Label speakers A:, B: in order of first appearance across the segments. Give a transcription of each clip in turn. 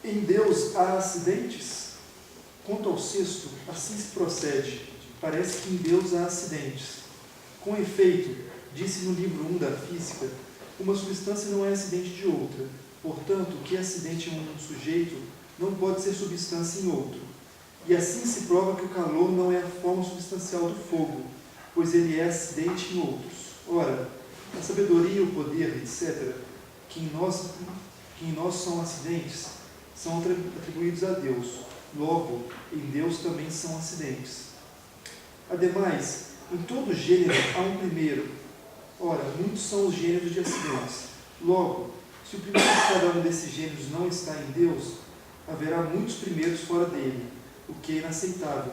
A: Em Deus há acidentes? Quanto ao sexto, assim se procede. Parece que em Deus há acidentes. Com efeito, disse no livro 1 da Física, uma substância não é acidente de outra. Portanto, o que é acidente em um sujeito não pode ser substância em outro. E assim se prova que o calor não é a forma substancial do fogo, pois ele é acidente em outros. Ora, a sabedoria, o poder, etc., que em nós são acidentes, são atribuídos a Deus. Logo, em Deus também são acidentes. Ademais, em todo gênero há um primeiro. Ora, muitos são os gêneros de acidentes. Logo, se o primeiro de cada um desses gêneros não está em Deus, haverá muitos primeiros fora dele, o que é inaceitável.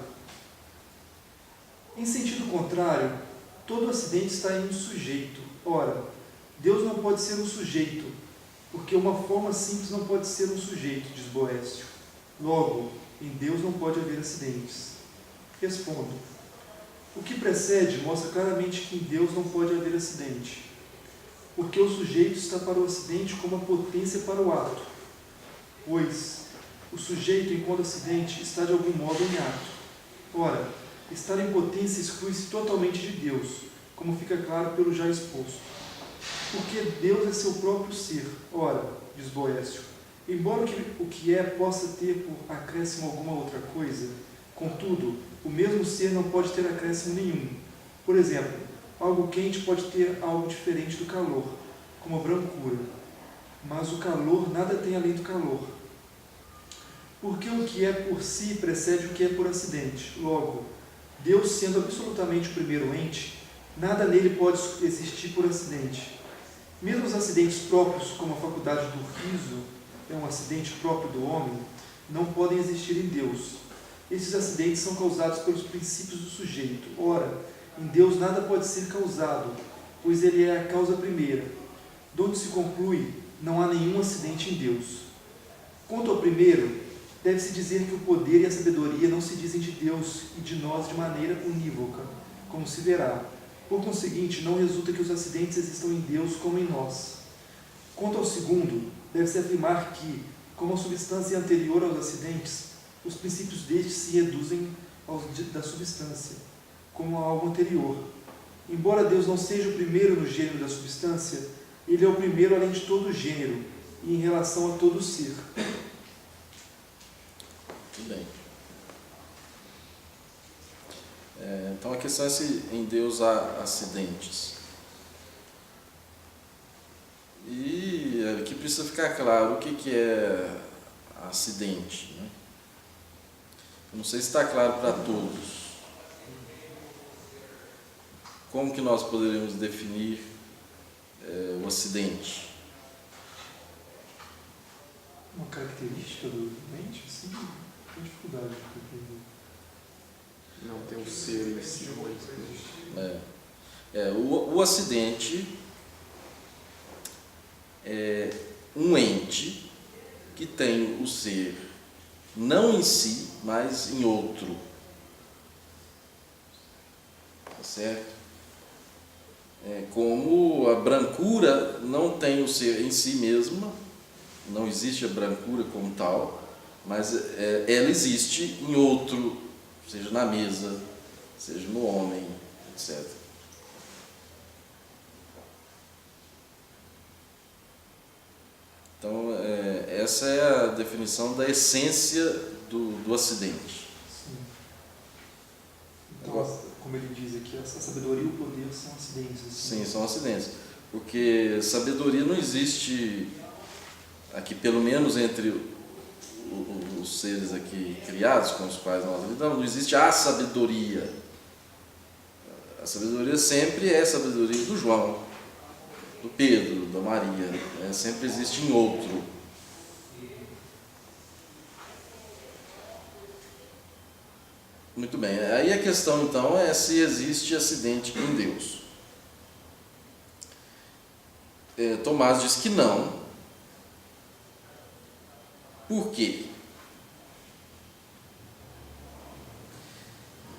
A: Em sentido contrário, todo acidente está em um sujeito. Ora, Deus não pode ser um sujeito, porque uma forma simples não pode ser um sujeito, diz Boécio. Logo, em Deus não pode haver acidentes. Respondo. O que precede mostra claramente que em Deus não pode haver acidente, porque o sujeito está para o acidente como a potência para o ato, pois o sujeito, enquanto acidente, está de algum modo em ato. Ora, estar em potência exclui-se totalmente de Deus, como fica claro pelo já exposto. Porque Deus é seu próprio ser. Ora, diz Boécio, embora o que é possa ter por acréscimo alguma outra coisa, contudo, o mesmo ser não pode ter acréscimo nenhum. Por exemplo, algo quente pode ter algo diferente do calor, como a brancura. Mas o calor nada tem além do calor. Porque o que é por si precede o que é por acidente. Logo, Deus sendo absolutamente o primeiro ente, nada nele pode existir por acidente. Mesmo os acidentes próprios, como a faculdade do riso, é um acidente próprio do homem, não podem existir em Deus. Esses acidentes são causados pelos princípios do sujeito. Ora, em Deus nada pode ser causado, pois ele é a causa primeira. De onde se conclui, não há nenhum acidente em Deus. Quanto ao primeiro, deve-se dizer que o poder e a sabedoria não se dizem de Deus e de nós de maneira unívoca, como se verá. Por conseguinte, não resulta que os acidentes existam em Deus como em nós. Quanto ao segundo, deve-se afirmar que, como a substância é anterior aos acidentes, os princípios destes se reduzem aos da substância, como a algo anterior. Embora Deus não seja o primeiro no gênero da substância, ele é o primeiro além de todo o gênero e em relação a todo o ser.
B: Muito bem. Então a questão é se em Deus há acidentes. E aqui precisa ficar claro o que é acidente, né? Eu não sei se está claro para todos. Como que nós poderíamos definir o acidente?
A: Uma característica do ente, sim, tem dificuldade de entender.
C: Não tem um ser em si,
B: O acidente é um ente que tem o ser não em si, mas em outro. Tá certo? Como a brancura não tem o ser em si mesma, não existe a brancura como tal, mas ela existe em outro, seja na mesa, seja no homem, etc. Então, essa é a definição da essência do acidente.
A: Sim. Então, como ele diz aqui, a sabedoria e o poder são acidentes. Assim.
B: Sim, são acidentes. Porque sabedoria não existe aqui, pelo menos entre os seres aqui criados com os quais nós lidamos, não existe a sabedoria. A sabedoria sempre é a sabedoria do João, do Pedro, da Maria, sempre existe em outro. Muito bem, aí a questão então é se existe acidente em Deus. Tomás diz que não. Por quê?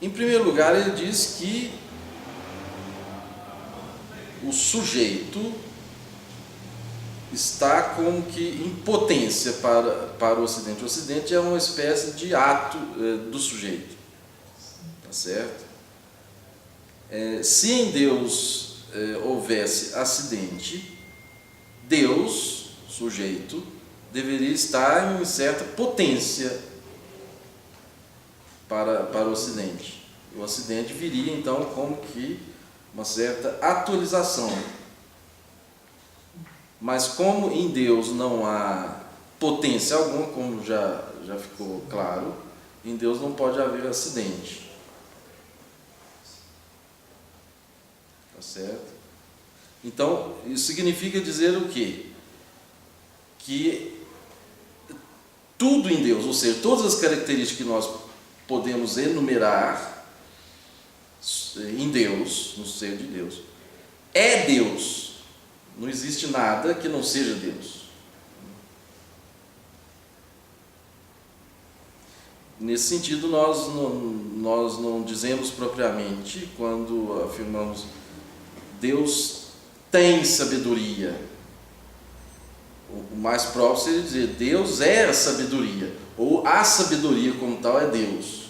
B: Em primeiro lugar, ele diz que o sujeito está como que em potência para o Ocidente. O Ocidente é uma espécie de ato do sujeito, tá certo? Se em Deus houvesse acidente, Deus, sujeito, deveria estar em certa potência para o Ocidente. O Ocidente viria então como que uma certa atualização. Mas como em Deus não há potência alguma, como já ficou claro, em Deus não pode haver acidente. Tá certo? Então, isso significa dizer o quê? Que tudo em Deus, ou seja, todas as características que nós podemos enumerar em Deus, no ser de Deus, é Deus. Não existe nada que não seja Deus. Nesse sentido, nós não dizemos propriamente, quando afirmamos Deus tem sabedoria. O mais próximo seria dizer Deus é a sabedoria, ou a sabedoria como tal é Deus.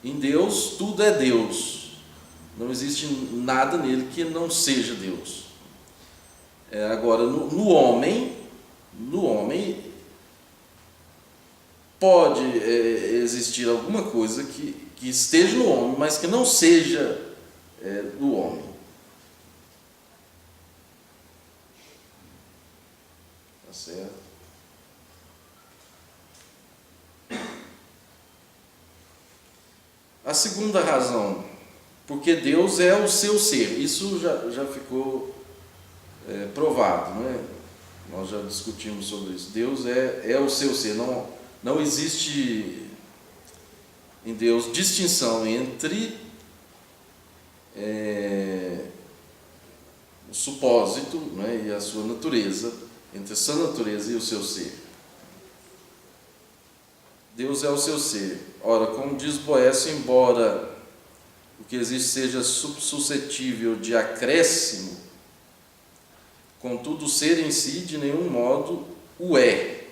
B: Em Deus, tudo é Deus. Não existe nada nele que não seja Deus. Agora, no homem pode existir alguma coisa que esteja no homem, mas que não seja do homem. Tá certo? A segunda razão, porque Deus é o seu ser. Isso já ficou provado, não é? Nós já discutimos sobre isso. Deus é o seu ser. Não existe em Deus distinção entre o supósito, não é? E a sua natureza, entre a sua natureza e o seu ser. Deus é o seu ser. Ora, como diz Boécio, embora o que existe seja suscetível de acréscimo, contudo o ser em si de nenhum modo o é.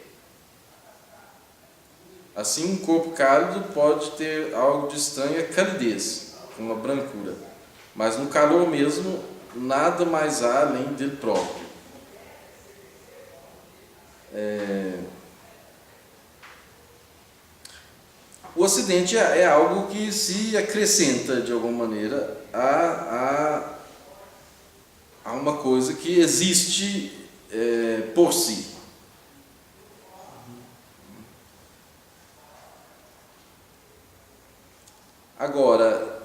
B: Assim, um corpo cálido pode ter algo de estranha calidez, uma brancura, mas no calor mesmo nada mais há além dele próprio. O acidente é algo que se acrescenta de alguma maneira a uma coisa que existe por si. Agora,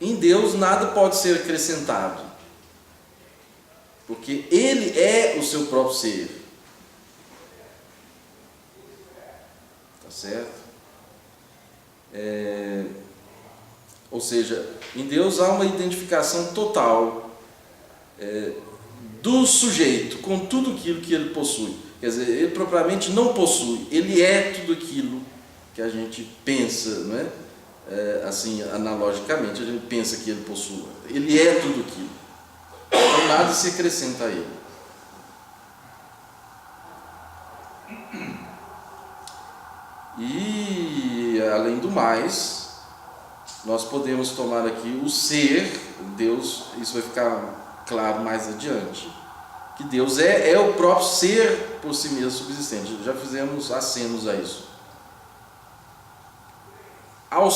B: em Deus nada pode ser acrescentado, porque Ele é o seu próprio ser. Tá certo? Ou seja, em Deus há uma identificação total do sujeito com tudo aquilo que ele possui. Quer dizer, ele propriamente não possui, ele é tudo aquilo que a gente pensa, não é? Assim, analogicamente, a gente pensa que ele possui. Ele é tudo aquilo. Então nada se acrescenta a ele. E, além do mais, nós podemos tomar aqui o ser, Deus, isso vai ficar claro mais adiante, que Deus é o próprio ser por si mesmo subsistente. Já fizemos acenos a isso. Ao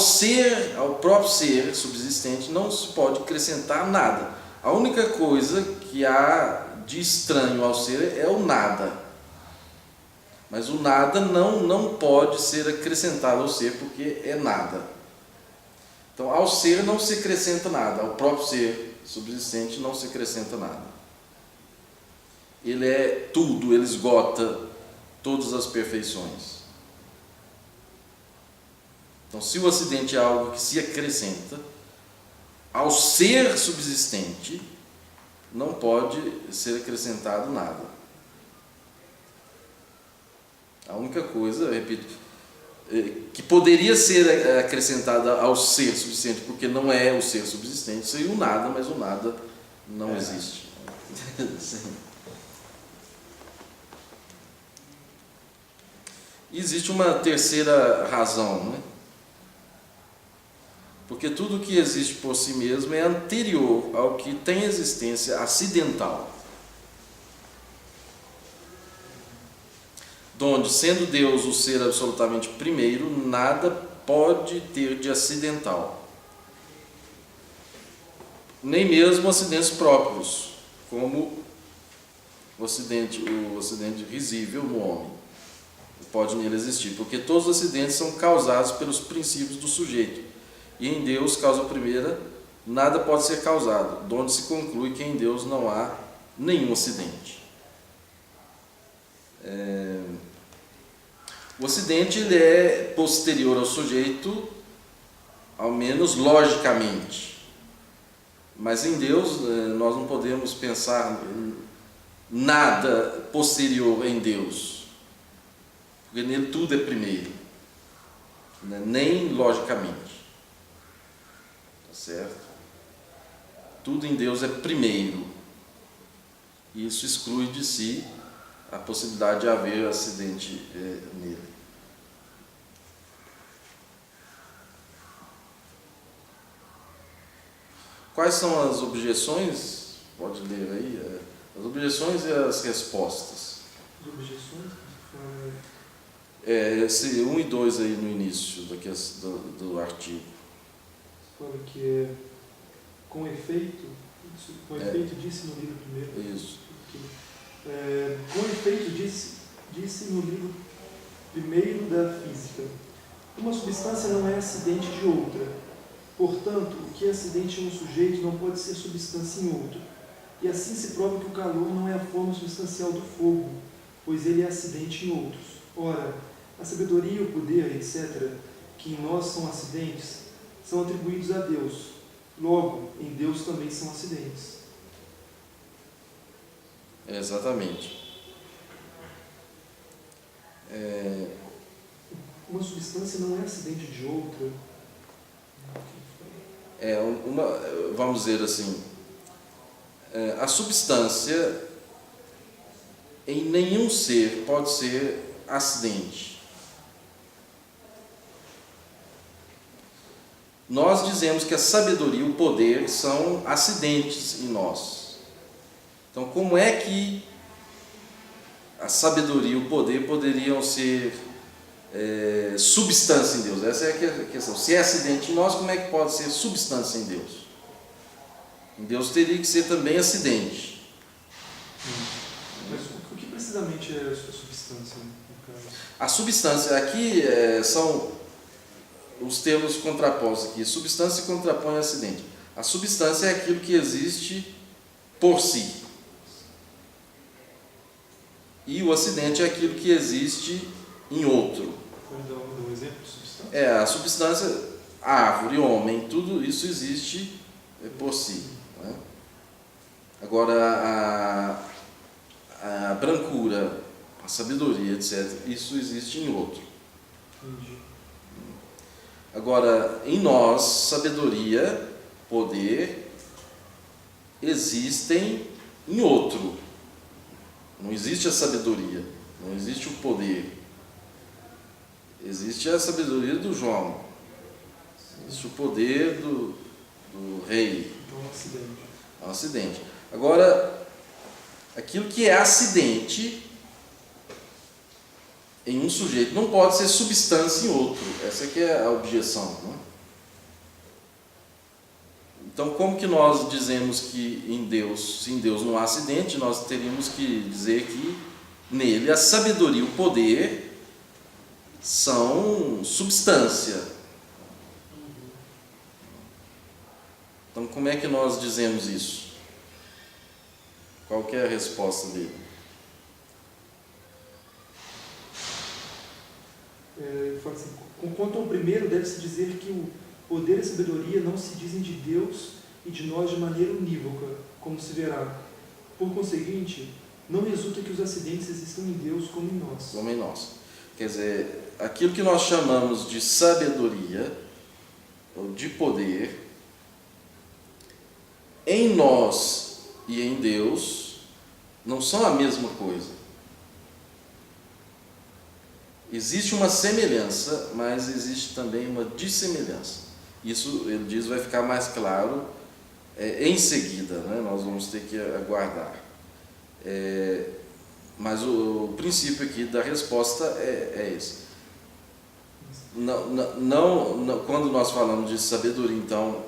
B: próprio ser subsistente não se pode acrescentar nada. A única coisa que há de estranho ao ser é o nada. Mas o nada não pode ser acrescentado ao ser, porque é nada. Então, ao ser não se acrescenta nada, ao próprio ser subsistente não se acrescenta nada. Ele é tudo, ele esgota todas as perfeições. Então, se o acidente é algo que se acrescenta, ao ser subsistente não pode ser acrescentado nada. A única coisa, repito, que poderia ser acrescentada ao ser subsistente, porque não é o ser subsistente, seria o nada, mas o nada não existe. Sim. Existe uma terceira razão, né? Porque tudo que existe por si mesmo é anterior ao que tem existência acidental. Donde, sendo Deus o ser absolutamente primeiro, nada pode ter de acidental. Nem mesmo acidentes próprios, como o acidente risível no homem. Pode nele existir, porque todos os acidentes são causados pelos princípios do sujeito. E em Deus, causa primeira, nada pode ser causado, de onde se conclui que em Deus não há nenhum acidente. O acidente ele é posterior ao sujeito, ao menos logicamente. Mas em Deus, nós não podemos pensar nada posterior em Deus, porque nele tudo é primeiro, né? Nem logicamente. Tá certo? Tudo em Deus é primeiro. E isso exclui de si a possibilidade de haver acidente nele. Quais são as objeções? Pode ler aí. As objeções e as respostas.
A: As objeções?
B: Esse 1 e 2 aí no início do artigo.
A: Fala que com efeito disse no livro primeiro.
B: Isso.
A: Com efeito disse no livro primeiro da física, uma substância não é acidente de outra. Portanto, o que é acidente em um sujeito não pode ser substância em outro. E assim se prova que o calor não é a forma substancial do fogo, pois ele é acidente em outros. Ora, a sabedoria, o poder, etc., que em nós são acidentes, são atribuídos a Deus. Logo, em Deus também são acidentes.
B: Exatamente.
A: Uma substância não é acidente de outra.
B: Vamos dizer assim, a substância em nenhum ser pode ser acidente. Nós dizemos que a sabedoria e o poder são acidentes em nós. Então, como é que a sabedoria e o poder poderiam ser substância em Deus? Essa é a questão. Se é acidente em nós, como é que pode ser substância em Deus? Em Deus teria que ser também acidente.
A: Mas o que precisamente é a substância, no caso?
B: A substância, aqui são os termos contrapostos aqui. Substância se contrapõe a acidente. A substância é aquilo que existe por si. E o acidente é aquilo que existe em outro.
A: Pode dar um exemplo de substância?
B: A substância, a árvore, homem, tudo isso existe por si. Né? Agora, a brancura, a sabedoria, etc., isso existe em outro.
A: Entendi.
B: Agora, em nós, sabedoria, poder, existem em outro. Não existe a sabedoria, não existe o poder. Existe a sabedoria do João. Existe o poder do rei.
A: Então, um acidente.
B: É um acidente. Agora, aquilo que é acidente em um sujeito não pode ser substância em outro. Essa que é a objeção. Né? Então, como que nós dizemos que se em Deus não há acidente, nós teríamos que dizer que nele a sabedoria e o poder são substância. Então, como é que nós dizemos isso? Qual que é a resposta dele?
A: Fala assim, quanto ao primeiro, deve-se dizer que o poder e a sabedoria não se dizem de Deus e de nós de maneira unívoca, como se verá. Por conseguinte, não resulta que os acidentes existam em Deus como em nós.
B: Como em nós. Quer dizer, aquilo que nós chamamos de sabedoria, ou de poder, em nós e em Deus não são a mesma coisa. Existe uma semelhança, mas existe também uma dissemelhança. Isso, ele diz, vai ficar mais claro em seguida, né? Nós vamos ter que aguardar. Mas o princípio aqui da resposta é esse. Não, quando nós falamos de sabedoria, então,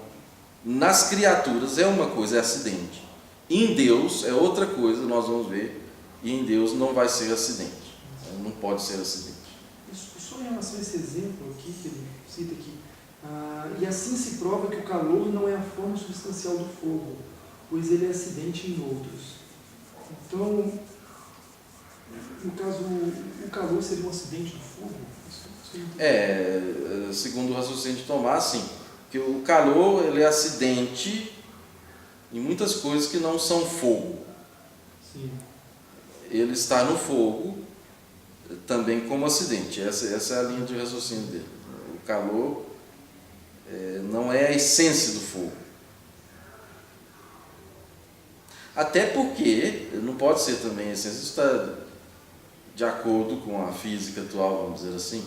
B: nas criaturas é uma coisa, é acidente. Em Deus é outra coisa, nós vamos ver, e em Deus não vai ser acidente. Não pode ser acidente.
A: Só em relação a esse exemplo aqui, que ele cita aqui, e assim se prova que o calor não é a forma substancial do fogo, pois ele é acidente em outros. Então, no caso, o calor seria um acidente do fogo?
B: Segundo o raciocínio de Tomás, sim. Porque o calor, ele é acidente em muitas coisas que não são fogo.
A: Sim.
B: Ele está no fogo também como acidente. Essa é a linha de raciocínio dele. O calor não é a essência do fogo. Até porque não pode ser também a essência. Isso está de acordo com a física atual, vamos dizer assim.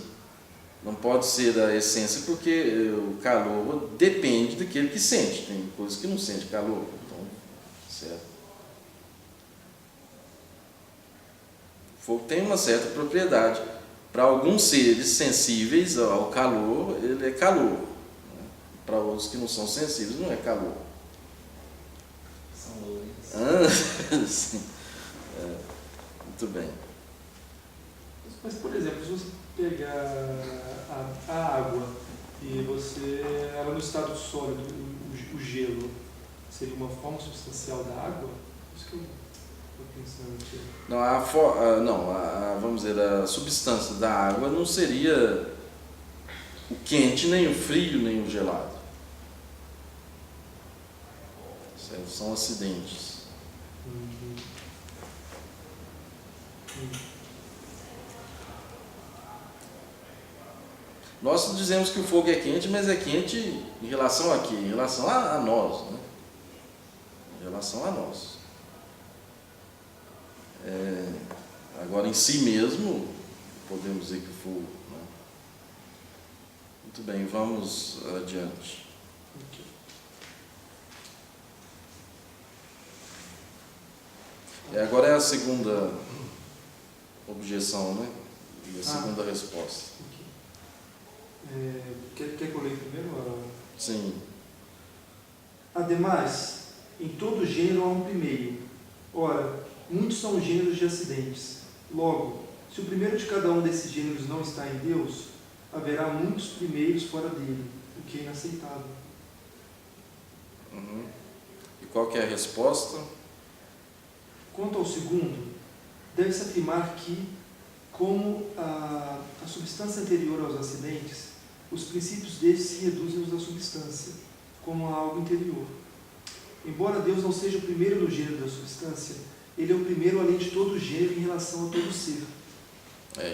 B: Não pode ser a essência, porque o calor depende daquele que sente. Tem coisas que não sente calor. Então, certo. O fogo tem uma certa propriedade. Para alguns seres sensíveis ao calor, ele é calor. Né? Para outros que não são sensíveis, não é calor.
D: São luzes.
B: Sim. Muito bem.
A: Mas, por exemplo, se você pegar a água e ela no estado sólido, o gelo, seria uma forma substancial da água? Isso que eu estou pensando aqui.
B: Não, vamos dizer, a substância da água não seria o quente, nem o frio, nem o gelado. Certo? São acidentes. Nós dizemos que o fogo é quente, mas é quente em relação a quê? Em relação a nós, né? Em relação a nós. Agora, em si mesmo, podemos dizer que o fogo... Né? Muito bem, vamos adiante. Agora é a segunda objeção, né? E a segunda resposta.
A: Quer que eu leia primeiro?
B: Sim.
A: Ademais, em todo gênero há um primeiro. Ora, muitos são os gêneros de acidentes. Logo, se o primeiro de cada um desses gêneros não está em Deus, haverá muitos primeiros fora dele, o que é inaceitável.
B: E qual que é a resposta?
A: Quanto ao segundo, deve-se afirmar que, como a substância anterior aos acidentes, os princípios destes se reduzem aos da substância, como a algo interior. Embora Deus não seja o primeiro no gênero da substância, Ele é o primeiro além de todo gênero em relação a todo ser.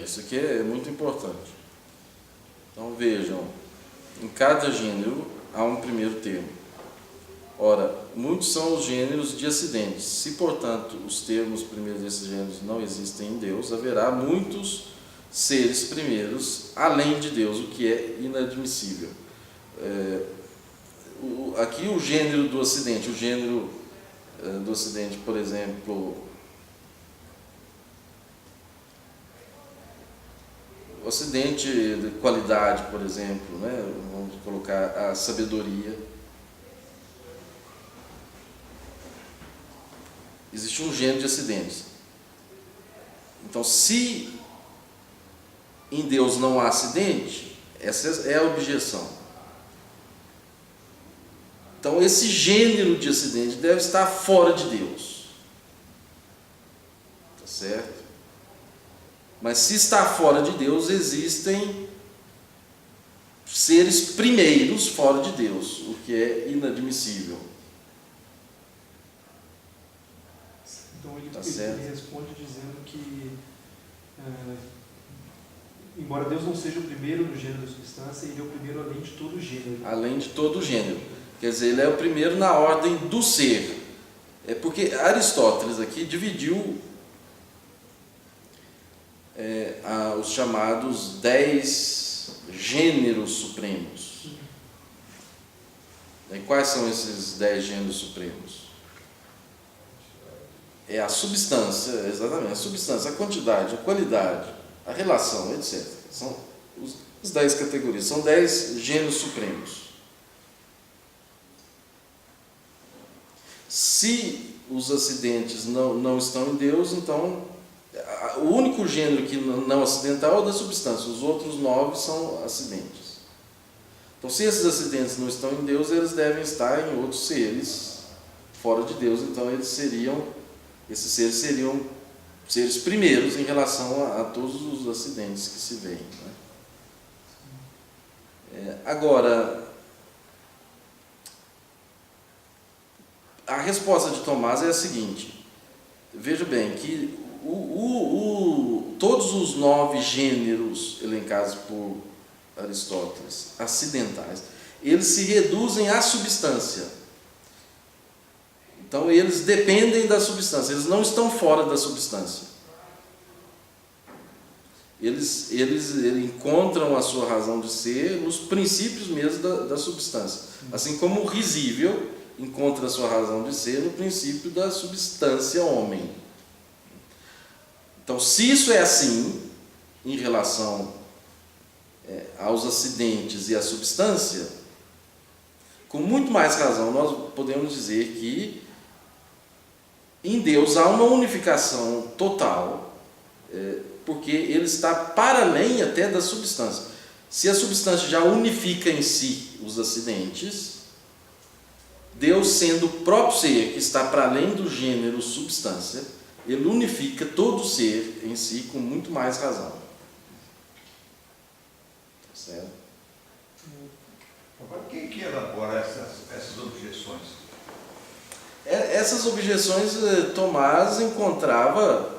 B: Isso aqui é muito importante. Então vejam, em cada gênero há um primeiro termo. Ora, muitos são os gêneros de acidentes. Se, portanto, os termos primeiros desses gêneros não existem em Deus, haverá muitos seres primeiros além de Deus, o que é inadmissível. Aqui o gênero do acidente, por exemplo, o acidente de qualidade, por exemplo, né? Vamos colocar a sabedoria. Existe um gênero de acidentes. Então, se em Deus não há acidente, essa é a objeção. Então, esse gênero de acidente deve estar fora de Deus. Tá certo? Mas se está fora de Deus, existem seres primeiros fora de Deus, o que é inadmissível.
A: Então ele
B: certo.
A: responde dizendo que, embora Deus não seja o primeiro no gênero da substância, Ele é o primeiro além de todo gênero.
B: Além de todo gênero. Quer dizer, Ele é o primeiro na ordem do ser. É porque Aristóteles aqui dividiu os chamados 10 gêneros supremos. E quais são esses 10 gêneros supremos? É a substância, exatamente, a substância, a quantidade, a qualidade, a relação, etc. São as 10 categorias, são 10 gêneros supremos. Se os acidentes não estão em Deus, então o único gênero que não acidental é o da substância, os outros 9 são acidentes. Então, se esses acidentes não estão em Deus, eles devem estar em outros seres fora de Deus, então esses seres seriam seres primeiros em relação a todos os acidentes que se veem, né? Agora, a resposta de Tomás é a seguinte: veja bem que todos os 9 gêneros elencados por Aristóteles, acidentais, eles se reduzem à substância. Então, eles dependem da substância, eles não estão fora da substância. Eles encontram a sua razão de ser nos princípios mesmo da substância. Assim como o risível encontra a sua razão de ser no princípio da substância homem. Então, se isso é assim, em relação aos acidentes e à substância, com muito mais razão nós podemos dizer que em Deus há uma unificação total, porque Ele está para além até da substância. Se a substância já unifica em si os acidentes, Deus, sendo o próprio ser que está para além do gênero substância, Ele unifica todo o ser em si com muito mais razão. Certo?
E: Agora, quem que elabora essas objeções?
B: Essas objeções Tomás encontrava,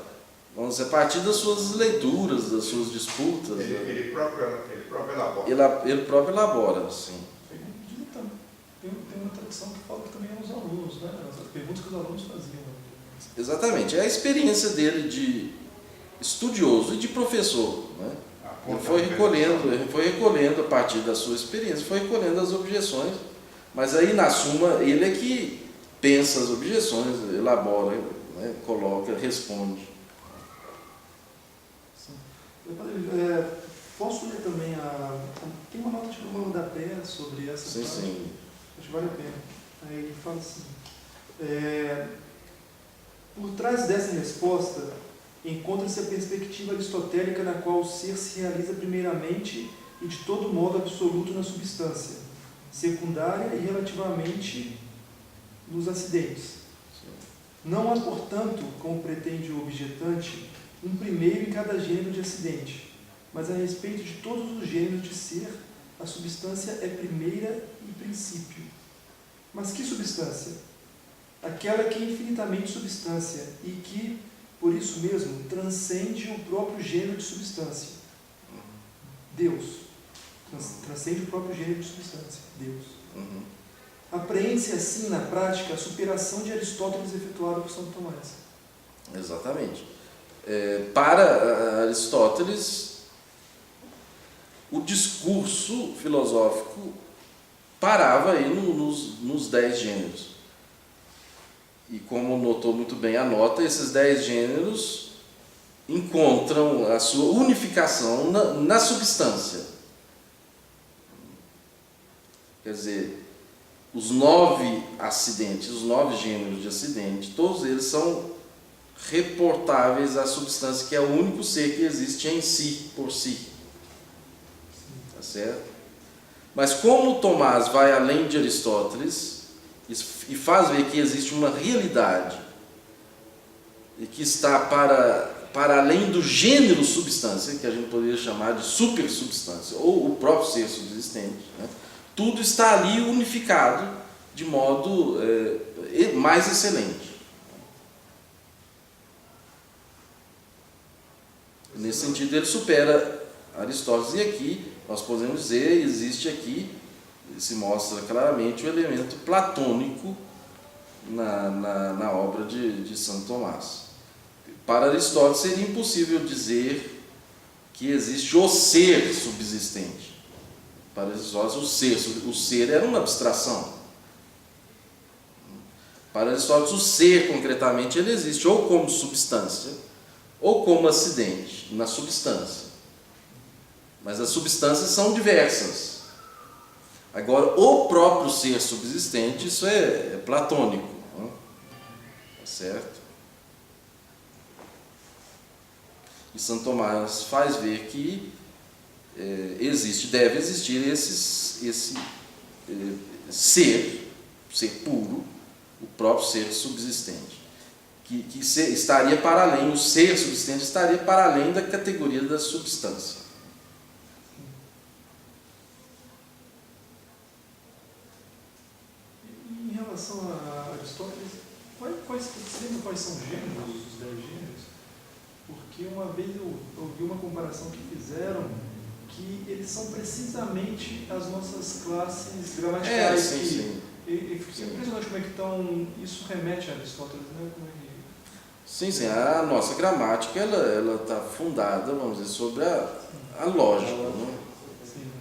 B: vamos dizer, a partir das suas leituras, das suas disputas.
E: Ele próprio elabora.
B: Ele próprio elabora, sim.
A: Tem uma tradição que fala que também eram os alunos, né? As perguntas que os alunos faziam.
B: Exatamente, é a experiência dele de estudioso e de professor, né? Ele foi recolhendo a partir da sua experiência, foi recolhendo as objeções, mas aí na suma ele é que pensa as objeções, elabora, né? Coloca, responde.
A: Sim. Posso ler também tem uma nota de rodapé sobre essa
B: Sim,
A: parte?
B: sim.
A: Acho que vale a pena. Aí ele fala assim: por trás dessa resposta encontra-se a perspectiva aristotélica na qual o ser se realiza primeiramente e de todo modo absoluto na substância, secundária e relativamente nos acidentes. Não há, portanto, como pretende o objetante, um primeiro em cada gênero de acidente, mas a respeito de todos os gêneros de ser, a substância é primeira e princípio. Mas que substância? Aquela que é infinitamente substância e que, por isso mesmo, transcende o próprio gênero de substância. Deus. Transcende o próprio gênero de substância. Deus. Apreende-se assim, na prática, a superação de Aristóteles efetuada por São Tomás.
B: Exatamente. Para Aristóteles, o discurso filosófico parava aí nos 10 gêneros. E como notou muito bem a nota, esses 10 gêneros encontram a sua unificação na substância. Quer dizer, os 9 acidentes, os 9 gêneros de acidente, todos eles são reportáveis à substância, que é o único ser que existe em si, por si. Tá certo? Mas como Tomás vai além de Aristóteles e faz ver que existe uma realidade e que está para além do gênero substância, que a gente poderia chamar de supersubstância, ou o próprio ser subsistente, né? Tudo está ali unificado de modo mais excelente. Nesse sentido, ele supera Aristóteles, e aqui nós podemos dizer, existe aqui, se mostra claramente o elemento platônico na obra de Santo Tomás. Para Aristóteles seria impossível dizer que existe o ser subsistente. Para Aristóteles o ser era uma abstração. Para Aristóteles o ser concretamente ele existe ou como substância ou como acidente na substância. Mas as substâncias são diversas. Agora, o próprio ser subsistente, isso é platônico. Não? Tá certo? E Santo Tomás faz ver que deve existir esse ser puro, o próprio ser subsistente, que estaria para além, o ser subsistente estaria para além da categoria da substância.
A: Em relação a Aristóteles, você lembra quais são os gêneros, os 10 gêneros? Porque uma vez eu ouvi uma comparação que fizeram que eles são precisamente as nossas classes gramaticais.
B: Sim.
A: É impressionante como é que estão. Isso remete a Aristóteles, né? Como é que...
B: Sim. A nossa gramática ela está fundada, vamos dizer, sobre a lógica. Né? Sim.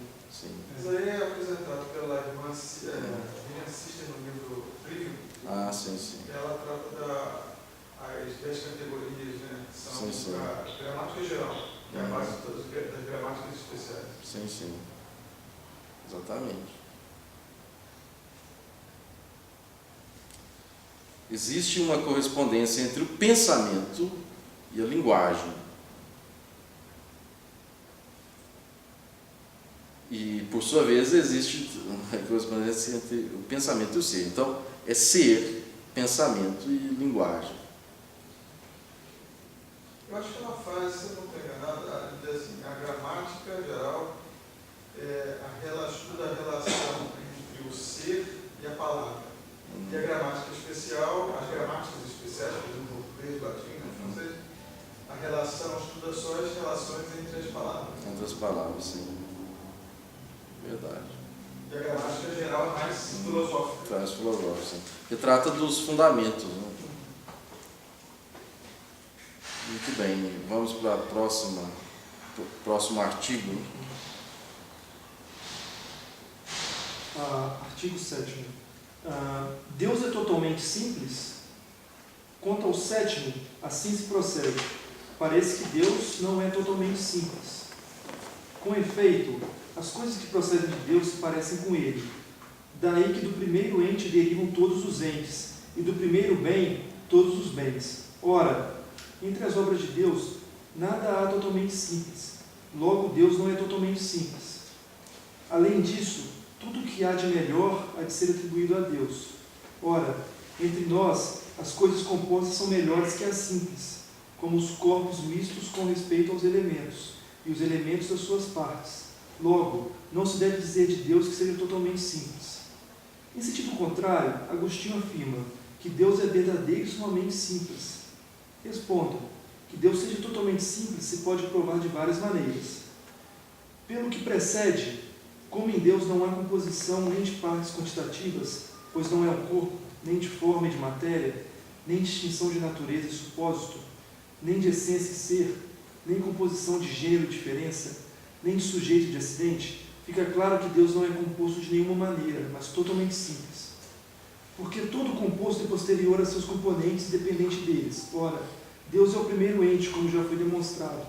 C: Isso aí é apresentado pela irmã Vivian Sister no livro Trivium.
B: Sim.
C: Ela trata das 10 categorias, né? São
B: Sim.
C: a gramática geral, que é a base de todas as gramáticas especiais.
B: Sim. Exatamente. Existe uma correspondência entre o pensamento e a linguagem. E, por sua vez, existe uma correspondência entre o pensamento e o ser. Então, é ser, pensamento e linguagem.
C: Eu acho que ela faz, se eu não estou enganado, ela diz assim, a gramática geral estuda a relação entre o ser e a palavra. E a gramática especial, as gramáticas especiais, por exemplo, o português, o latim, o francês, a relação estuda só as relações entre as palavras.
B: Entre as palavras, sim. Verdade.
C: E a gramática geral é mais filosófica.
B: Mais filosófica, sim. Que trata dos fundamentos. Né? Muito bem, vamos para o próximo artigo.
A: Artigo 7º. Deus é totalmente simples? Quanto ao 7º, assim se procede. Parece que Deus não é totalmente simples. Com efeito, as coisas que procedem de Deus se parecem com Ele. Daí que do primeiro ente derivam todos os entes, e do primeiro bem, todos os bens. Ora, entre as obras de Deus, nada há totalmente simples. Logo, Deus não é totalmente simples. Além disso, tudo o que há de melhor há de ser atribuído a Deus. Ora, entre nós, as coisas compostas são melhores que as simples, como os corpos mistos com respeito aos elementos, e os elementos das suas partes. Logo, não se deve dizer de Deus que seja totalmente simples. Em sentido contrário, Agostinho afirma que Deus é verdadeiro e sumamente simples. Respondo, que Deus seja totalmente simples se pode provar de várias maneiras. Pelo que precede, como em Deus não há composição nem de partes quantitativas, pois não é um corpo, nem de forma e de matéria, nem distinção de natureza e supósito, nem de essência e ser, nem composição de gênero e diferença, nem de sujeito e de acidente, fica claro que Deus não é composto de nenhuma maneira, mas totalmente simples. Porque todo composto é posterior a seus componentes e dependente deles. Ora, Deus é o primeiro ente, como já foi demonstrado.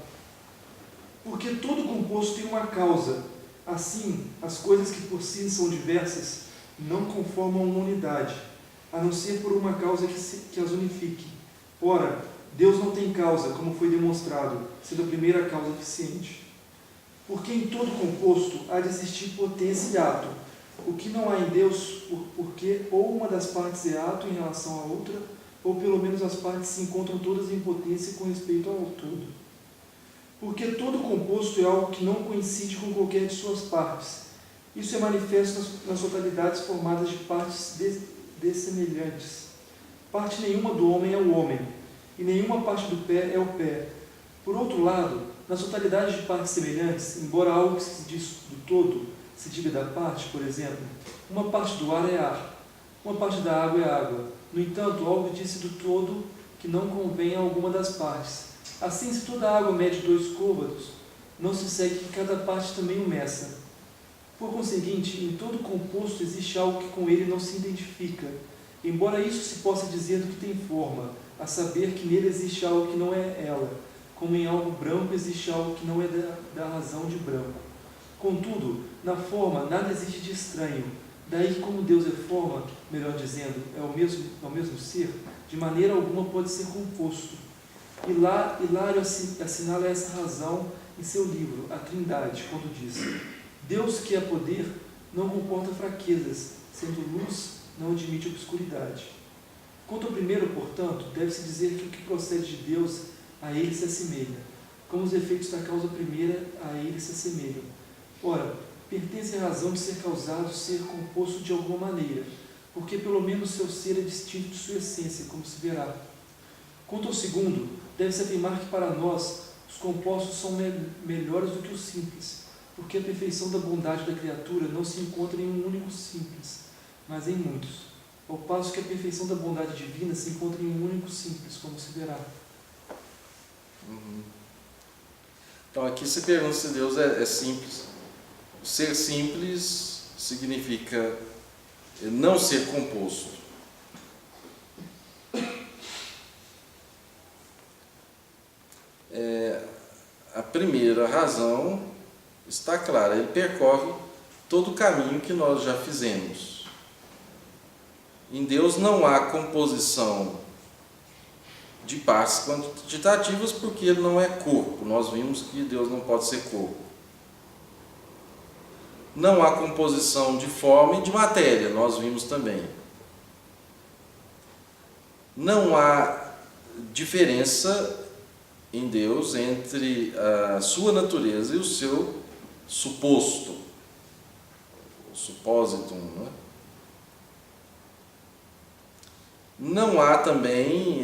A: Porque todo composto tem uma causa. Assim, as coisas que por si são diversas não conformam uma unidade, a não ser por uma causa que as unifique. Ora, Deus não tem causa, como foi demonstrado, sendo a primeira causa eficiente. Porque em todo composto há de existir potência e ato, o que não há em Deus, porque ou uma das partes é ato em relação à outra, ou pelo menos as partes se encontram todas em potência com respeito ao todo. Porque todo composto é algo que não coincide com qualquer de suas partes. Isso é manifesto nas totalidades formadas de partes dessemelhantes. Parte nenhuma do homem é o homem, e nenhuma parte do pé é o pé. Por outro lado, nas totalidades de partes semelhantes, embora algo que se diz do todo se diga da parte, por exemplo, uma parte do ar é ar, uma parte da água é água, No entanto, algo disse do todo que não convém a alguma das partes. Assim, se toda a água mede 2 côvados, não se segue que cada parte também o meça. Por conseguinte, em todo composto existe algo que com ele não se identifica, embora isso se possa dizer do que tem forma, a saber que nele existe algo que não é ela, como em algo branco existe algo que não é da razão de branco. Contudo, na forma nada existe de estranho, daí que como Deus é forma, melhor dizendo, é o mesmo ser, de maneira alguma pode ser composto. Hilário assinala essa razão em seu livro, A Trindade, quando diz: Deus que é poder não comporta fraquezas, sendo luz não admite obscuridade. Quanto ao primeiro, portanto, deve-se dizer que o que procede de Deus a ele se assemelha, como os efeitos da causa primeira a ele se assemelham. Ora, pertence à razão de ser causado ser composto de alguma maneira, porque pelo menos seu ser é distinto de sua essência, como se verá. Quanto ao segundo, deve-se afirmar que para nós os compostos são melhores do que os simples, porque a perfeição da bondade da criatura não se encontra em um único simples, mas em muitos, ao passo que a perfeição da bondade divina se encontra em um único simples, como se verá.
B: Então aqui se pergunta se Deus é simples. Ser simples significa não ser composto. A primeira razão está clara, ele percorre todo o caminho que nós já fizemos. Em Deus não há composição de partes quantitativas porque ele não é corpo. Nós vimos que Deus não pode ser corpo. Não há composição de forma e de matéria, nós vimos também. Não há diferença em Deus entre a sua natureza e o seu suposto, o suppositum, né? Não há também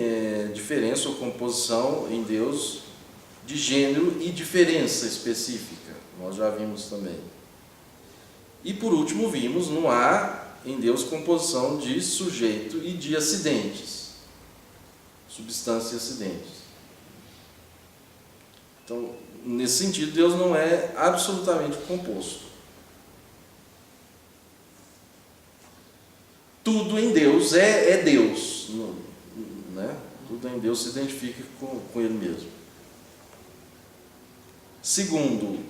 B: diferença ou composição em Deus de gênero e diferença específica, nós já vimos também. E por último vimos, não há em Deus composição de sujeito e de acidentes, substância e acidentes. Então, nesse sentido, Deus não é absolutamente composto. Tudo em Deus é Deus, né? Tudo em Deus se identifica com Ele mesmo. Segundo,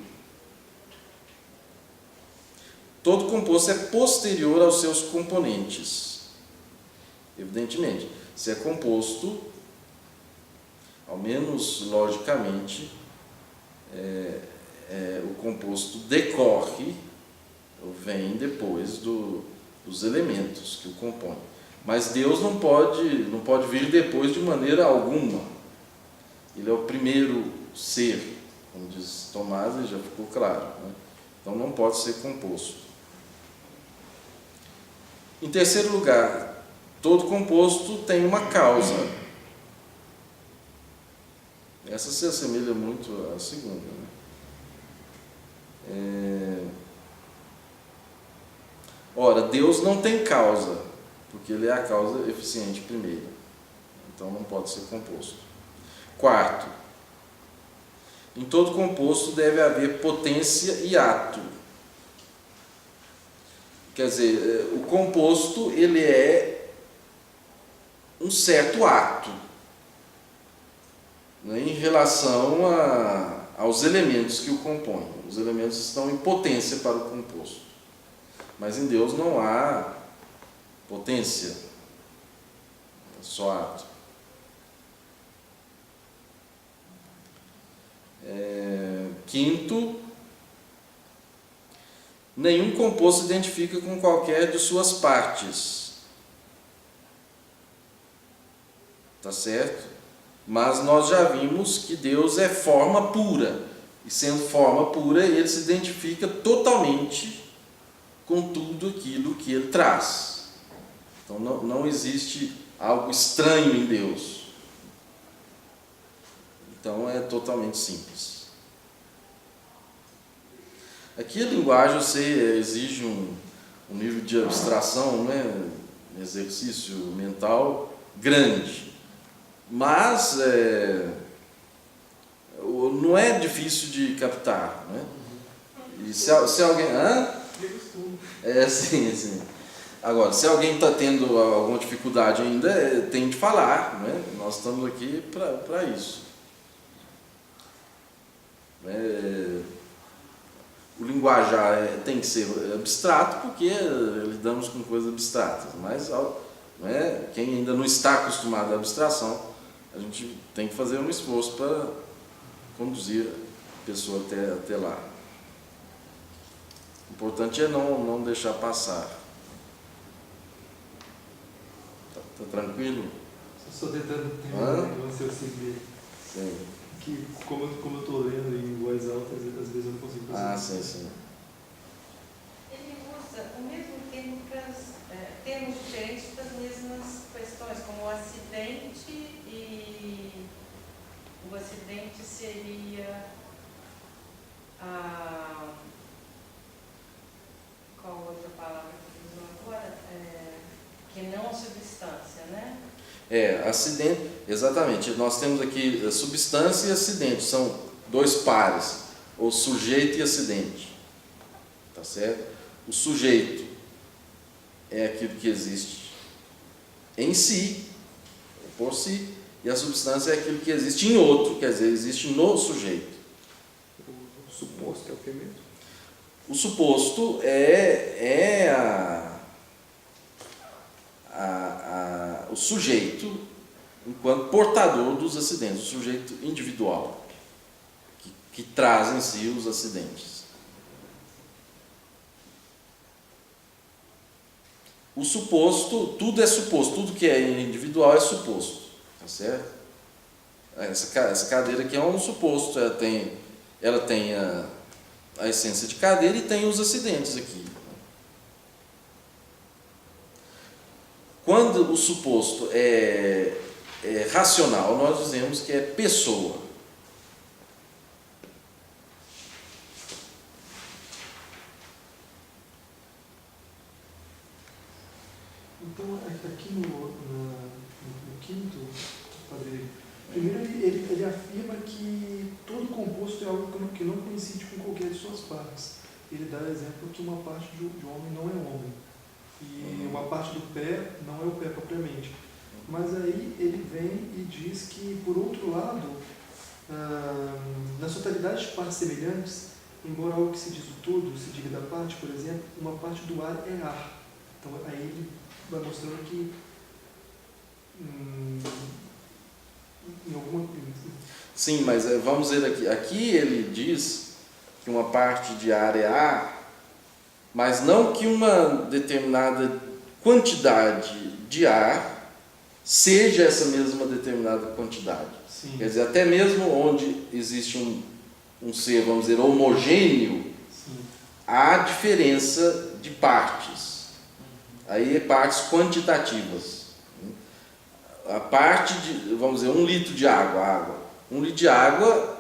B: todo composto é posterior aos seus componentes. Evidentemente, se é composto, ao menos logicamente, o composto decorre, ou vem depois dos elementos que o compõem. Mas Deus não pode vir depois de maneira alguma. Ele é o primeiro ser, como diz Tomás, e já ficou claro, né? Então não pode ser composto. Em terceiro lugar, todo composto tem uma causa. Essa se assemelha muito à segunda, né? Ora, Deus não tem causa, porque Ele é a causa eficiente primeira. Então não pode ser composto. Quarto, em todo composto deve haver potência e ato. Quer dizer, o composto ele é um certo ato, né, em relação aos elementos que o compõem. Os elementos estão em potência para o composto. Mas em Deus não há potência, é só ato. Quinto, nenhum composto se identifica com qualquer de suas partes. Tá certo? Mas nós já vimos que Deus é forma pura. E sendo forma pura, Ele se identifica totalmente com tudo aquilo que Ele traz. Então não existe algo estranho em Deus. Então é totalmente simples. Aqui a linguagem exige um nível de abstração, né, exercício mental grande. Mas não é difícil de captar, né? E se alguém... Sim. Agora, se alguém está tendo alguma dificuldade ainda, tem de falar, né? Nós estamos aqui para isso. O linguajar tem que ser abstrato porque lidamos com coisas abstratas, mas quem ainda não está acostumado à abstração, a gente tem que fazer um esforço para conduzir a pessoa até lá. O importante é não deixar passar. Tá tranquilo?
A: Só tentando terminar o raciocínio.
B: Sim.
A: Que como eu estou lendo em voz alta, às vezes eu não consigo fazer.
B: Sim.
F: Ele usa o mesmo termo para termos diferentes para as mesmas questões, como o acidente e o acidente seria qual outra palavra que ele usou agora? Que não a substância, né?
B: Acidente, exatamente. Nós temos aqui substância e acidente, são dois pares, ou sujeito e acidente. Tá certo? O sujeito é aquilo que existe em si, por si, e a substância é aquilo que existe em outro, quer dizer, existe no sujeito.
A: O suposto é o que mesmo?
B: O suposto é o sujeito enquanto portador dos acidentes, o sujeito individual que traz em si os acidentes. O suposto, tudo é suposto, tudo que é individual é suposto, tá certo? Essa cadeira aqui é um suposto, ela tem a essência de cadeira e tem os acidentes aqui. Quando o suposto é racional, nós dizemos que é pessoa.
A: Então, aqui no quinto, padre, primeiro ele afirma que todo composto é algo que não coincide com qualquer de suas partes. Ele dá exemplo que uma parte de homem não é homem. E uma parte do pé não é o pé propriamente. Mas aí ele vem e diz que, por outro lado, nas totalidade de partes semelhantes, embora algo que se diz do todo se diga da parte, por exemplo, uma parte do ar é ar. Então aí ele vai mostrando que em alguma...
B: Sim, mas vamos ver aqui. Aqui ele diz que uma parte de ar é ar, mas não que uma determinada quantidade de ar seja essa mesma determinada quantidade.
A: Sim.
B: Quer dizer, até mesmo onde existe um ser, vamos dizer, homogêneo,
A: Sim.
B: há diferença de partes. Aí é partes quantitativas. A parte de, vamos dizer, 1 litro de água. 1 litro de água,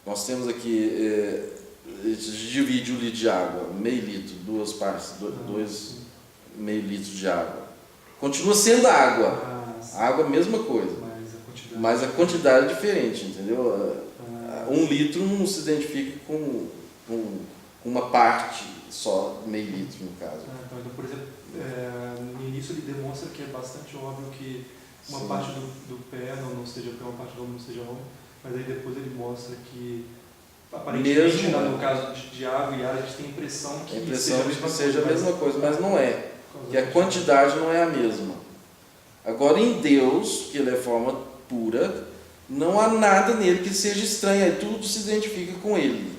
B: nós temos aqui... divide 1 litro de água, meio litro, 2 partes, 2 meio litros de água. Continua sendo água. A água é a mesma coisa. Mas a quantidade é diferente, entendeu? 1 litro não se identifica com uma parte só, meio litro no caso.
A: Então, por exemplo, no início ele demonstra que é bastante óbvio que uma
B: Sim.
A: parte do pé não seja pé, uma parte do homem não seja homem, mas aí depois ele mostra que aparentemente, no caso de água e ar, a gente tem a impressão que
B: seja a mesma coisa, mas não é. Que a quantidade não é a mesma. Agora, em Deus, que Ele é forma pura, não há nada nele que seja estranho, aí tudo se identifica com Ele.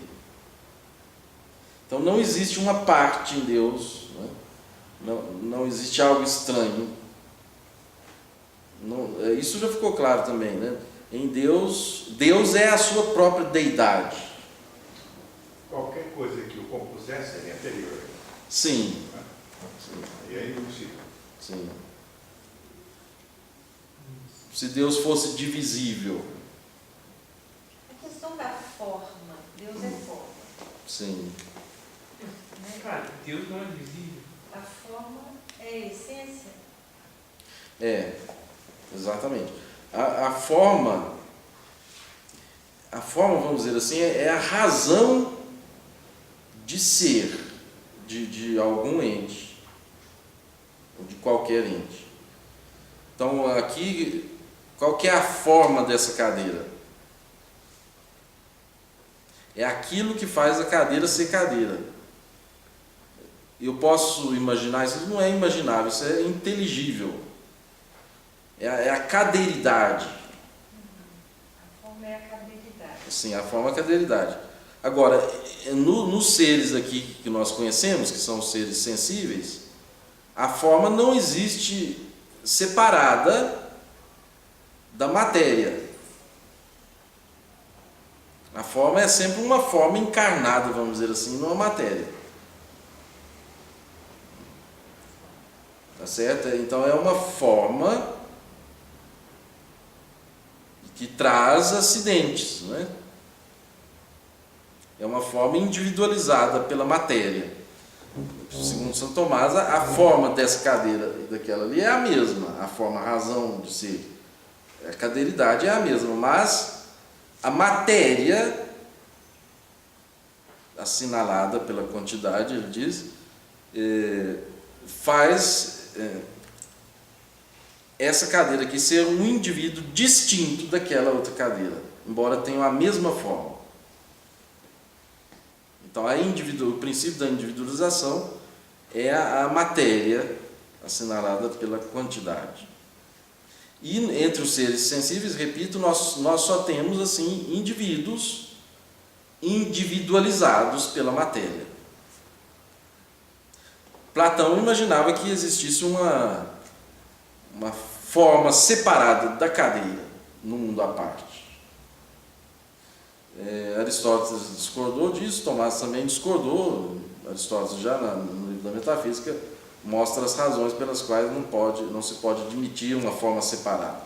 B: Então, não existe uma parte em Deus, né? Não existe algo estranho. Não, isso já ficou claro também, né? Em Deus, Deus é a sua própria deidade.
E: Qualquer coisa que o compusesse seria anterior.
B: Sim.
E: E é impossível.
B: Sim. Se Deus fosse divisível.
F: A questão da forma, Deus é forma.
B: Sim.
G: Cara, Deus não é visível.
F: a forma é a essência?
B: É, exatamente. A forma, vamos dizer assim, é a razão de ser de algum ente, ou de qualquer ente. Então, aqui, qual que é a forma dessa cadeira? É aquilo que faz a cadeira ser cadeira. Eu posso imaginar, isso não é imaginável, isso é inteligível. É a cadeiridade.
F: A forma é a cadeiridade.
B: Sim, a forma é a cadeiridade. Agora, nos seres aqui que nós conhecemos, que são os seres sensíveis, a forma não existe separada da matéria. A forma é sempre uma forma encarnada, vamos dizer assim, numa matéria. Tá certo? Então é uma forma que traz acidentes, não é? É uma forma individualizada pela matéria. Segundo Santo Tomás, a forma dessa cadeira e daquela ali é a mesma, a forma, a razão de ser. A cadeiridade é a mesma, mas a matéria assinalada pela quantidade, ele diz, faz essa cadeira aqui ser um indivíduo distinto daquela outra cadeira, embora tenham a mesma forma. Então, o princípio da individualização é a matéria assinalada pela quantidade. E entre os seres sensíveis, repito, nós só temos assim indivíduos individualizados pela matéria. Platão imaginava que existisse uma forma separada da cadeira, no mundo à parte. Aristóteles discordou disso, Tomás também discordou. Aristóteles, já no livro da Metafísica, mostra as razões pelas quais não se pode admitir uma forma separada.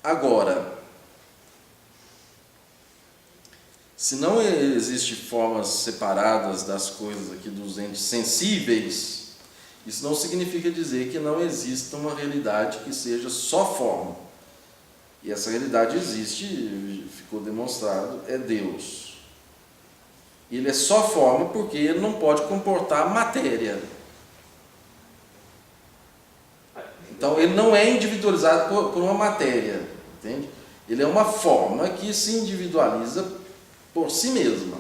B: Agora, se não existem formas separadas das coisas aqui, dos entes sensíveis, isso não significa dizer que não exista uma realidade que seja só forma. E essa realidade existe, ficou demonstrado, é Deus. Ele é só forma porque ele não pode comportar matéria. Então ele não é individualizado por uma matéria, entende? Ele é uma forma que se individualiza por si mesma.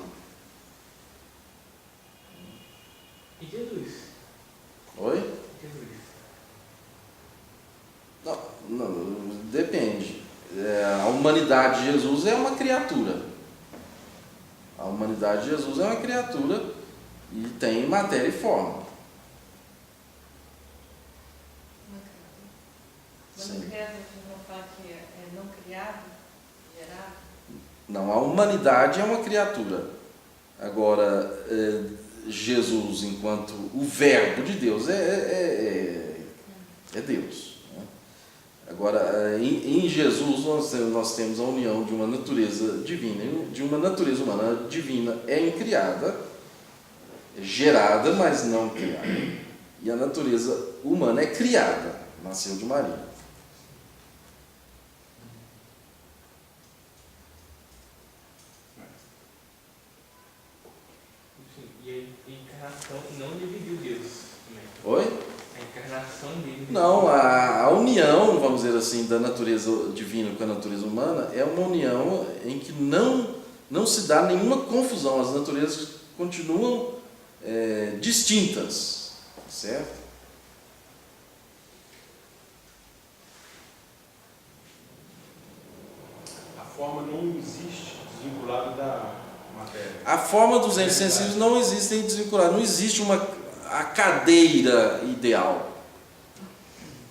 D: E Jesus?
B: Oi?
D: Jesus.
B: Não, depende. A humanidade de Jesus é uma criatura. A humanidade de Jesus é uma criatura e tem matéria e forma.
F: Mas
B: Sim.
F: no criado, a gente não fala que é não criado, gerado?
B: Não, a humanidade é uma criatura. Agora, Jesus, enquanto o Verbo de Deus, é Deus. Agora, em Jesus nós temos a união de uma natureza divina e de uma natureza humana. A divina é incriada, gerada, mas não criada. E a natureza humana é criada, nasceu de Maria.
D: Sim, e a encarnação não dividiu Deus também.
B: Oi?
D: A encarnação dele.
B: Não, a união, vamos dizer assim, da natureza divina com a natureza humana é uma união em que não se dá nenhuma confusão, as naturezas continuam distintas, certo?
E: A forma não existe desvinculada da matéria.
B: A forma dos entes sensíveis não existe desvinculada, não existe a cadeira ideal.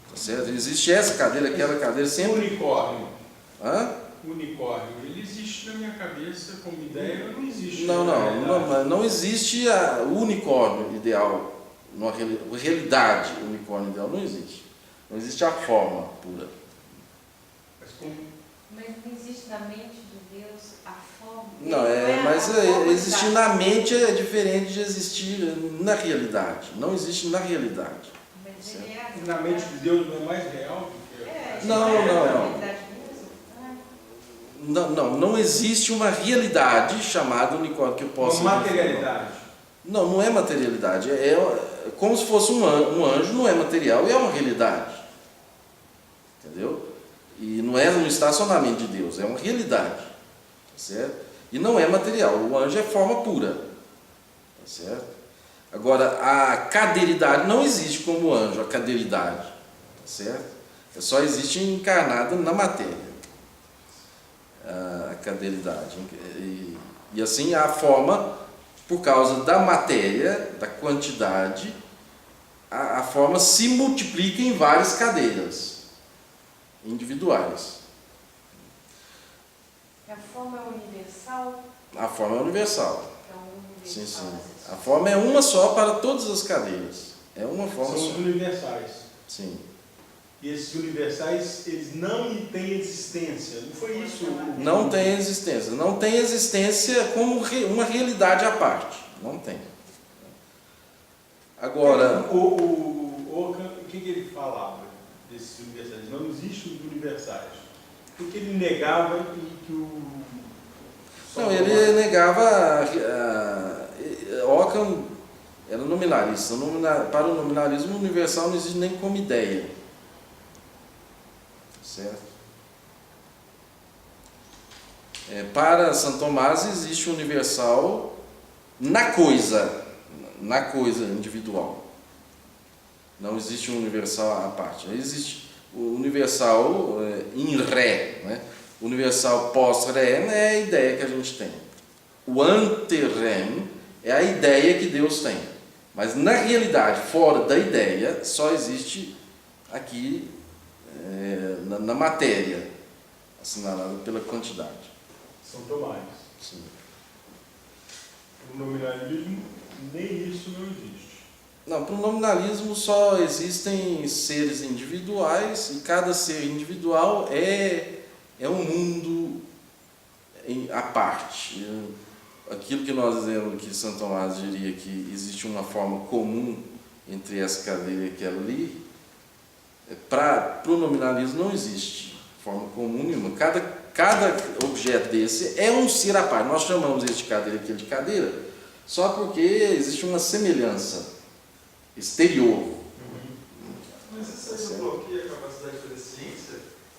B: Tá certo? Existe essa cadeira, aquela cadeira, sempre.
E: Unicórnio.
B: Hã?
E: Unicórnio. Ele existe na minha cabeça como ideia, não existe.
B: Não existe o unicórnio ideal, uma realidade unicórnio ideal, não existe. Não existe a forma pura.
E: Mas como
F: Mas não existe na mente de Deus a forma.
B: Não, mas existir na mente é diferente de existir na realidade. Não existe na realidade.
F: Mas ele é
E: Na mente de Deus não é mais real do que
B: Não. Não existe uma realidade chamada unicórnio que eu possa...
E: uma materialidade.
B: Não é materialidade. É como se fosse um anjo, não é material e é uma realidade. Entendeu? E não está só na mente de Deus, é uma realidade. Tá certo? E não é material. O anjo é forma pura. Tá certo? Agora, a cadeiridade não existe como anjo, a cadeiridade. Tá certo? Só existe encarnada na matéria. A cadeiridade. E assim a forma, por causa da matéria, da quantidade, a forma se multiplica em várias cadeiras individuais.
F: A forma é universal?
B: A forma é universal.
F: Então,
B: Sim,
F: universal.
B: sim. A forma é uma só para todas as cadeiras. É uma forma
E: São
B: só.
E: os universais.
B: Sim.
E: E esses universais, eles não têm existência. Não foi isso?
B: Não tem existência. Não tem existência como uma realidade à parte. Não tem. Agora...
E: O que ele falava desses universais? Não existem os universais. O que ele negava e que o...
B: Não, ele negava... Ockham era nominalista. Para o nominalismo, o universal não existe nem como ideia. Certo? Para Santo Tomás existe o universal na coisa individual. Não existe um universal à parte. Existe o universal em ré, né? O universal pós-rem é a ideia que a gente tem. O ante-rem é a ideia que Deus tem. Mas na realidade, fora da ideia, só existe aqui na matéria, assinalada pela quantidade.
E: São Tomás.
B: Sim.
E: O nominalismo, nem isso não existe.
B: Não, para o nominalismo só existem seres individuais e cada ser individual é um mundo à parte. Aquilo que nós dizemos que Santo Tomás diria que existe uma forma comum entre essa cadeira e aquela ali, para o nominalismo não existe forma comum nenhuma. Cada objeto desse é um ser à parte. Nós chamamos esse de cadeira e aquele de cadeira só porque existe uma semelhança exterior.
C: Mas isso aí não bloqueia a capacidade de fazer ciência?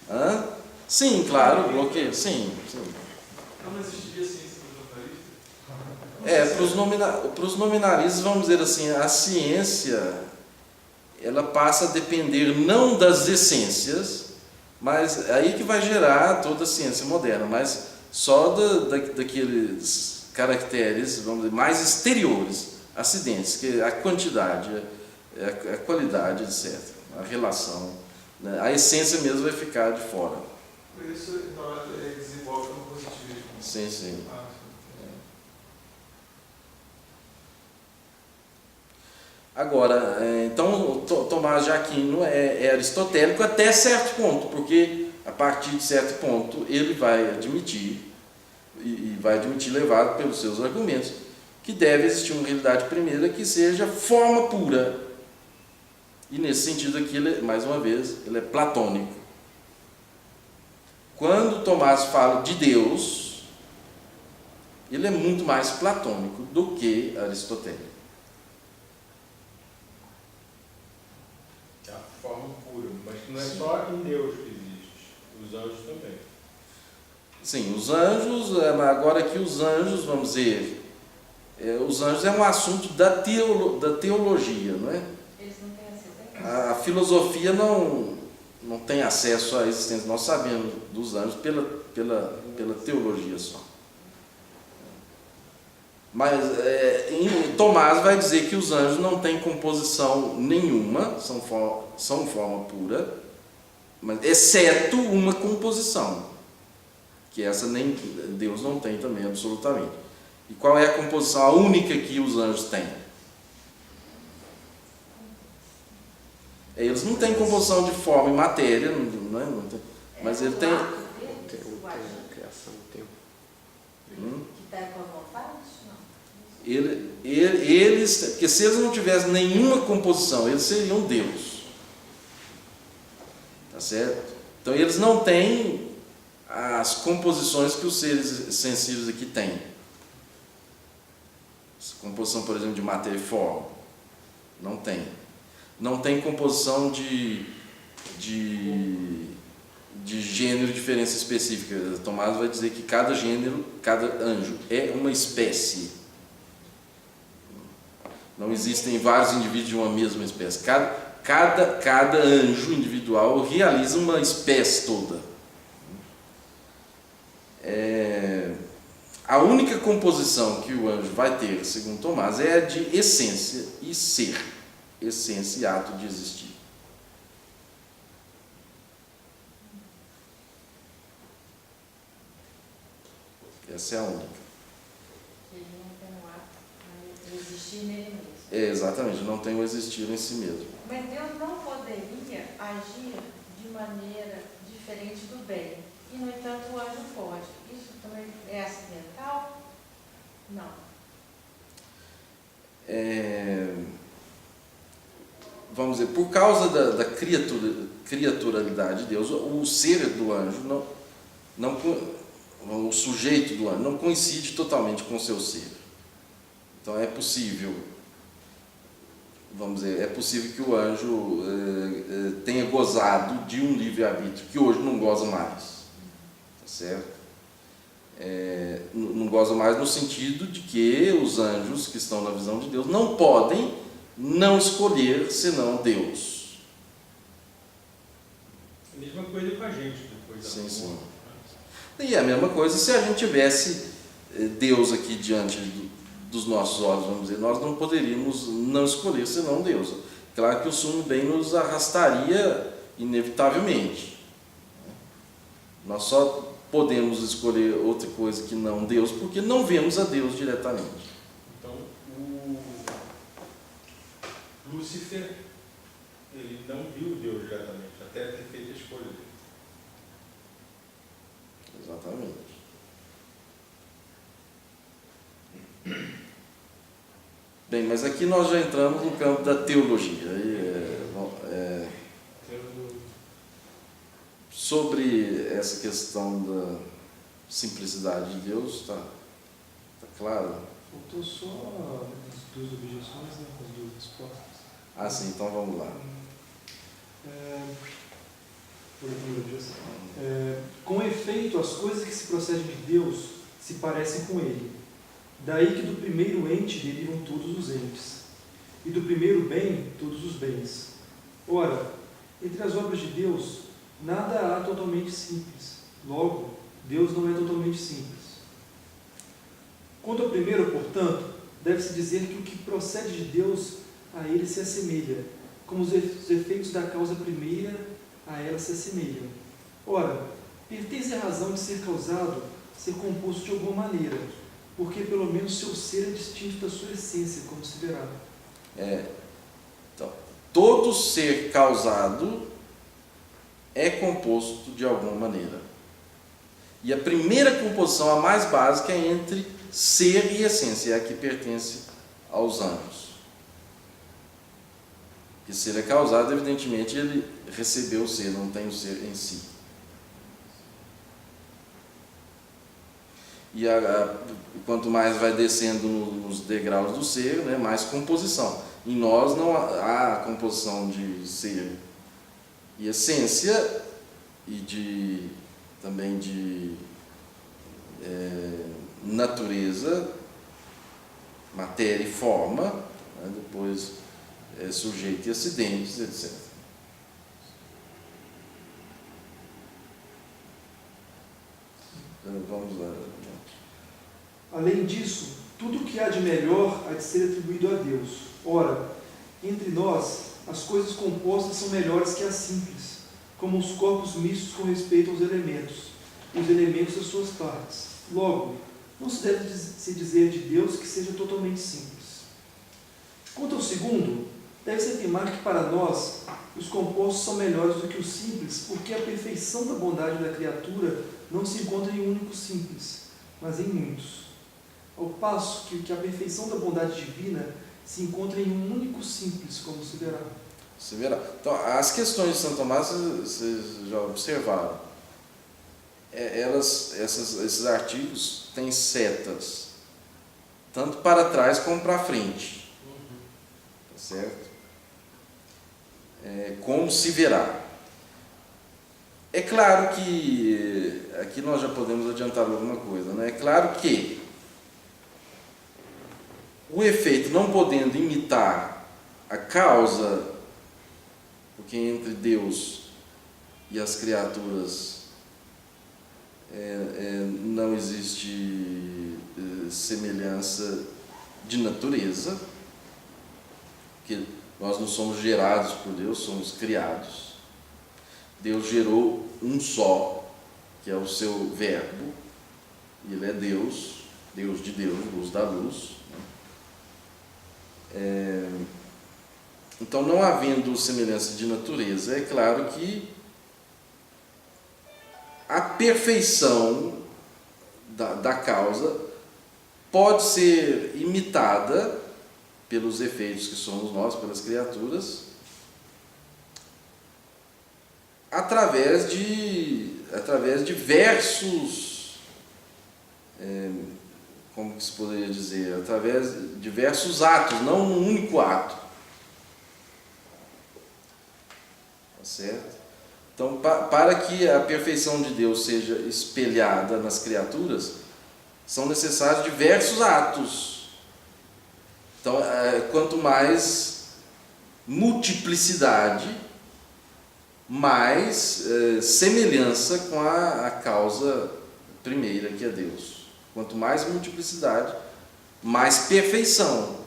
B: Hã? Sim, claro, bloqueio. Sim.
C: Então não existiria ciência para os jornalistas?
B: Para os nominalistas, vamos dizer assim, a ciência ela passa a depender não das essências, mas aí que vai gerar toda a ciência moderna, mas só daqueles caracteres, vamos dizer, mais exteriores, acidentes, que a quantidade, a qualidade, etc., a relação, né? A essência mesmo vai ficar de fora.
C: Por isso, então, ele desenvolve no positivismo.
B: Sim. Agora, então, Tomás de Aquino é aristotélico até certo ponto, porque a partir de certo ponto ele vai admitir, e vai admitir levado pelos seus argumentos, que deve existir uma realidade primeira que seja forma pura. E nesse sentido aqui, mais uma vez, ele é platônico. Quando Tomás fala de Deus, ele é muito mais platônico do que aristotélico.
E: É a forma pura, mas não é só em Deus que existe, os anjos também.
B: Sim, os anjos, agora aqui os anjos, vamos dizer, os anjos é um assunto da teologia, não é?
F: Eles não têm essa ideia?
B: A filosofia não tem acesso à existência, nós sabemos dos anjos pela teologia só. Mas Tomás vai dizer que os anjos não têm composição nenhuma, são forma pura, mas exceto uma composição, que essa nem Deus não tem também, absolutamente. E qual é a composição, a única que os anjos têm? Eles não têm composição de forma e matéria, não tem, mas ele tem...
F: Eles agem?
G: Criação, tempo.
F: Que está com a vontade? Não.
B: Eles, porque se eles não tivessem nenhuma composição, eles seriam Deus. Tá certo? Então eles não têm as composições que os seres sensíveis aqui têm. Composição, por exemplo, de matéria e forma. Não tem. Não tem composição de gênero, diferença específica. Tomás vai dizer que cada gênero, cada anjo é uma espécie. Não existem vários indivíduos de uma mesma espécie. Cada anjo individual realiza uma espécie toda. A única composição que o anjo vai ter, segundo Tomás, é a de essência e ser. Essência e ato de existir. Essa é a única.
F: Ele não tem um ato de existir nele mesmo.
B: Exatamente, não tem o existir em si mesmo.
F: Mas Deus não poderia agir de maneira diferente do bem. E, no entanto, o anjo pode. Isso também é acidental? Não.
B: Vamos dizer, por causa da criaturalidade de Deus, o ser do anjo, o sujeito do anjo, não coincide totalmente com o seu ser. Então é possível, vamos dizer, é possível que o anjo tenha gozado de um livre-arbítrio que hoje não goza mais. Tá certo? Não goza mais no sentido de que os anjos que estão na visão de Deus não podem não escolher senão Deus.
E: A mesma coisa com a gente depois da morte.
B: Sim. E é a mesma coisa se a gente tivesse Deus aqui diante dos nossos olhos, vamos dizer, nós não poderíamos não escolher senão Deus. Claro que o sumo bem nos arrastaria inevitavelmente. Nós só podemos escolher outra coisa que não Deus porque não vemos a Deus diretamente.
E: Então, o Lúcifer, ele não viu Deus diretamente, até ter feito a escolha dele.
B: Exatamente. Bem, mas aqui nós já entramos no campo da teologia. Sobre essa questão da simplicidade de Deus, está claro?
A: Faltou só as duas objeções, né, com as duas respostas.
B: Ah, sim, então vamos lá.
A: Com efeito, as coisas que se procedem de Deus se parecem com Ele. Daí que do primeiro ente derivam todos os entes, e do primeiro bem, todos os bens. Ora, entre as obras de Deus, nada há totalmente simples. Logo, Deus não é totalmente simples. Quanto ao primeiro, portanto, deve-se dizer que o que procede de Deus a Ele se assemelha, como os efeitos da causa primeira a ela se assemelham. Ora, pertence à razão de ser causado, ser composto de alguma maneira, porque pelo menos seu ser é distinto da sua essência, como se verá.
B: Então, todo ser causado é composto de alguma maneira. E a primeira composição, a mais básica, é entre ser e essência, é a que pertence aos anjos. Que ser é causado, evidentemente, ele recebeu o ser, não tem o ser em si. E quanto mais vai descendo nos degraus do ser, né, mais composição. Em nós não há composição de ser e essência e também de natureza, matéria e forma, né, depois sujeito e acidentes, etc. Vamos lá.
A: Além disso, tudo o que há de melhor há de ser atribuído a Deus. Ora, entre nós, as coisas compostas são melhores que as simples, como os corpos mistos com respeito aos elementos, e os elementos às suas partes. Logo, não se deve se dizer de Deus que seja totalmente simples. Quanto ao segundo, Deve-se afirmar que para nós os compostos são melhores do que os simples, porque a perfeição da bondade da criatura não se encontra em um único simples, mas em muitos. Ao passo que a perfeição da bondade divina se encontra em um único simples, como se verá.
B: Você verá. Então, as questões de Santo Tomás, vocês já observaram. Esses artigos têm setas, tanto para trás como para frente. Tá certo? Como se verá. É claro que, aqui nós já podemos adiantar alguma coisa, né? É claro que o efeito não podendo imitar a causa, porque entre Deus e as criaturas não existe semelhança de natureza, porque nós não somos gerados por Deus, somos criados. Deus gerou um só, que é o seu verbo, e ele é Deus, Deus de Deus, luz da luz. Então, não havendo semelhança de natureza, é claro que a perfeição da causa pode ser imitada pelos efeitos que somos nós, pelas criaturas, através de diversos, como que se poderia dizer, através de diversos atos, não um único ato. Tá certo? Então, para que a perfeição de Deus seja espelhada nas criaturas, são necessários diversos atos. Então, quanto mais multiplicidade, mais semelhança com a causa primeira, que é Deus. Quanto mais multiplicidade, mais perfeição.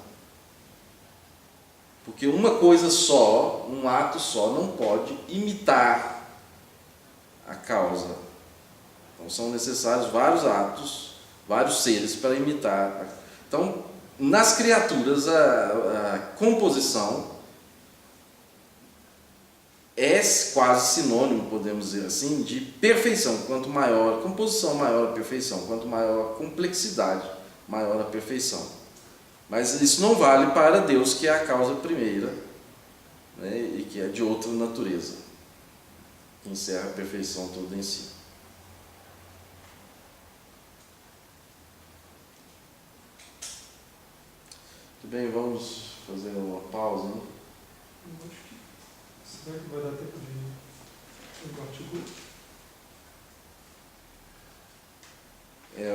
B: Porque uma coisa só, um ato só, não pode imitar a causa. Então são necessários vários atos, vários seres para imitar. Então, nas criaturas, a composição é quase sinônimo, podemos dizer assim, de perfeição. Quanto maior a composição, maior a perfeição. Quanto maior a complexidade, maior a perfeição. Mas isso não vale para Deus, que é a causa primeira, né, e que é de outra natureza, que encerra a perfeição toda em si. Muito bem, vamos fazer uma pausa, hein?
A: Eu acho que será que vai dar tempo de um artigo?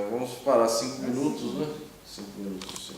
B: Vamos parar 5 minutos, né? 5 minutos, sim.